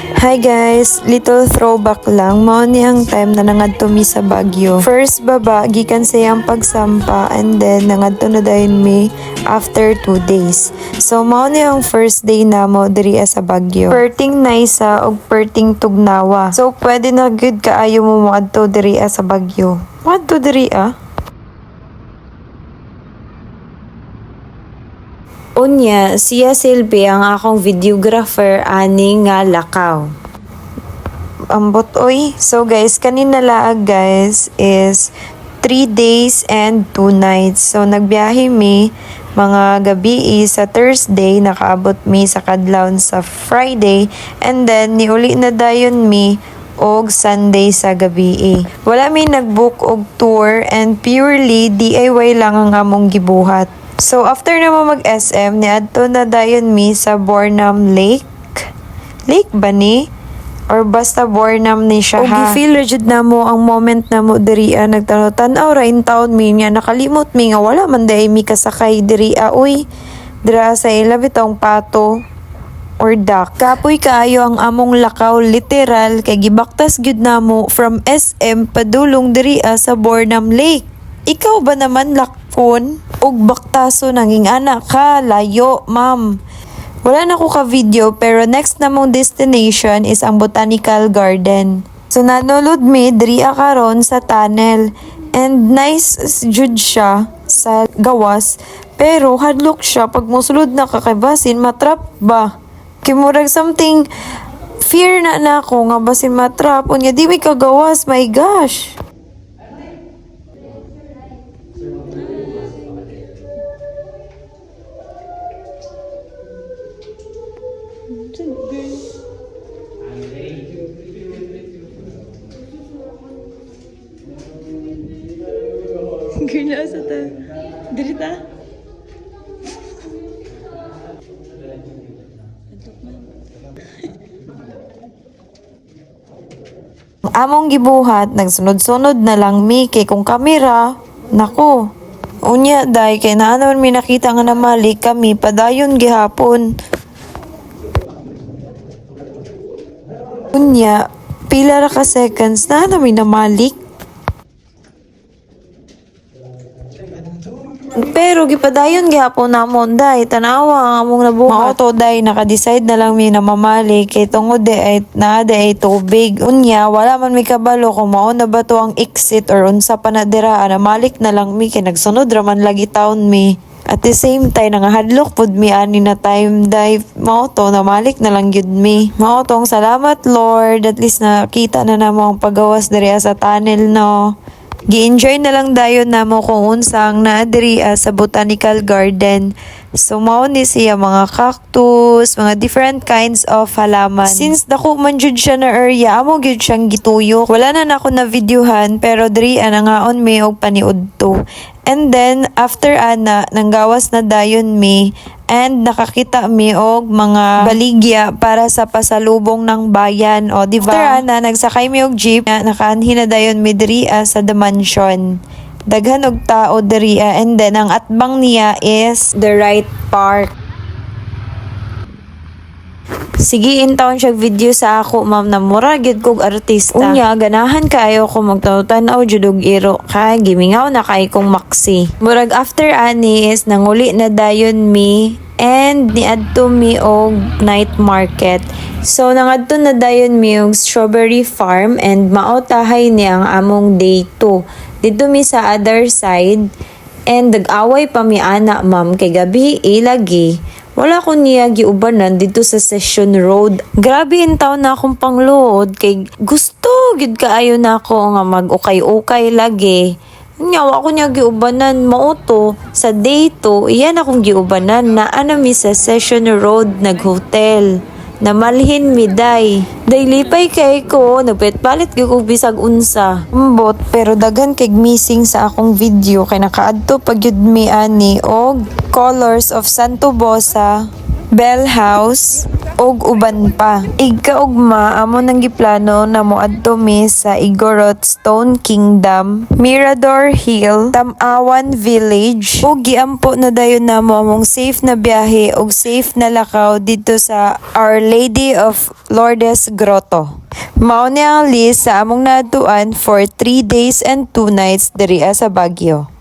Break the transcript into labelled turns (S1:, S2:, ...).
S1: Hi guys, little throwback lang. Mao ni ang time na nangadto mi sa Baguio. First baba gikan sa iyang pagsampa and then nangadto na dayon mi after 2 days. So mao ni ang first day namo diri sa Baguio. Perting Naisa ug perting Tugnawa. So pwede na gud kaayo mo moadto diri sa Baguio. Moadto diri Unya, siya Silvi ang akong videographer ani nga lakaw. Ambot oy. So guys, kanina laag guys is 3 days and 2 nights. So nagbiyahe mi mga gabi sa Thursday, nakaabot mi sa Kadlawon sa Friday, and then niuli na dayon mi og Sunday sa gabi. Wala mi nagbook og tour and purely DIY lang ang among gibuhat. So after na mag-SM, niadto na dayon mi sa Bornam Lake. Lake ba ni? Or basta Bornam ni siya ha. Gi-feel jud na mo ang moment na mo diri nagtanaw-tanaw ra in town mi nga nakalimot mi nga wala man day mi kasakay diri uy. Dira sa ila bitong pato or duck. Kapoy kaayo ang among lakaw literal kay gibaktas gyud namo from SM padulong diri sa Bornam Lake. Ikaw ba naman lakon og baktaso nanging anak ka layo ma'am. Wala na ko ka video pero next na mong destination is ang Botanical Garden. So nanolod mi diri karon sa tunnel and nice jud siya sa gawas pero hadlok siya pag mosulod na kakaybasin matrap ba. Kimurag something fear na ako nga basin matrap unya di mi kagawas, my gosh. Girl, sa ta. Dili ta. Among gibuhat, nagsunod-sunod na lang mi kay kung kamera, nako. Unya day kay naa naman mi nakita nga namalik kami padayon gihapon. Unya, pila ra ka seconds na namin namalik. Pero gipadayon gihapon namon day tanawa ang among nabuhat. Mao to day naka-decide na lang mi na mamali kay tungod ay ay tubig. Unya wala man mi kabalo kung mao na ba to ang exit or unsa pa na dira namalik na lang mi kay nagsunod ra man lagi taon mi. At the same time nangahadlok pud mi ani na time dive. Mao to namalik na lang gyud mi. Mao tong salamat Lord at least nakita na namo ang pagawas diri sa tunnel no. Gi-enjoy na lang dayon namo kung unsang naa diri sa Botanical Garden. So mao ni siya mga cactus, mga different kinds of halaman. Since dako man jud siya na area, amo gyud siyang gituyok. Wala na nako na videohan pero diri nangaon mi og paniudto. And then after nanggawas na dayon mi and nakakita mi og mga baligya para sa pasalubong ng bayan o di ba? After nagsakay mi og jeep, nakaanhin na dayon mi diri sa The Mansion. Daghan og tao diri and then ang atbang niya is the right park. Sige intawon siya video sa ako ma'am na mura gyud kog artista. Unya ganahan kaayo ko magtaw-tanaw jud og iro kay gimingaw na kay kong maksi. Murag after ani is nanguli na dayon mi and niadto mi og night market. So nangadto na dayon mi og strawberry farm and maotahay ni ang among day 2. Dito mi sa other side and nag-away pa mi ana ma'am kay gabi ilagi. Wala ko niya giubanan dito sa Session Road. Grabe intaw na akong pangluod kay gusto gid kaayo na ako nga mag-ukay-ukay lagi. Nyawa ko niya giubanan mauto sa day 2 iyan akong giubanan na mi sa Session Road nag-hotel. Namalhin mi day. Daylipay kay ko, nagpet-palit gyud kog bisag unsa. Umbot pero daghan kay missing sa akong video kay nakaadto pag gyud mi ani og Colors of Santo Bosa, Bell House, og uban pa. Igkaugma amo nang giplano na moadto mi sa Igorot Stone Kingdom, Mirador Hill, Tamawan Village ug giampo na dayon namo among safe na biyahe ug safe na lakaw dito sa Our Lady of Lourdes Grotto. Mao ni ang list sa among naadtuan for 3 days and 2 nights diri sa Baguio.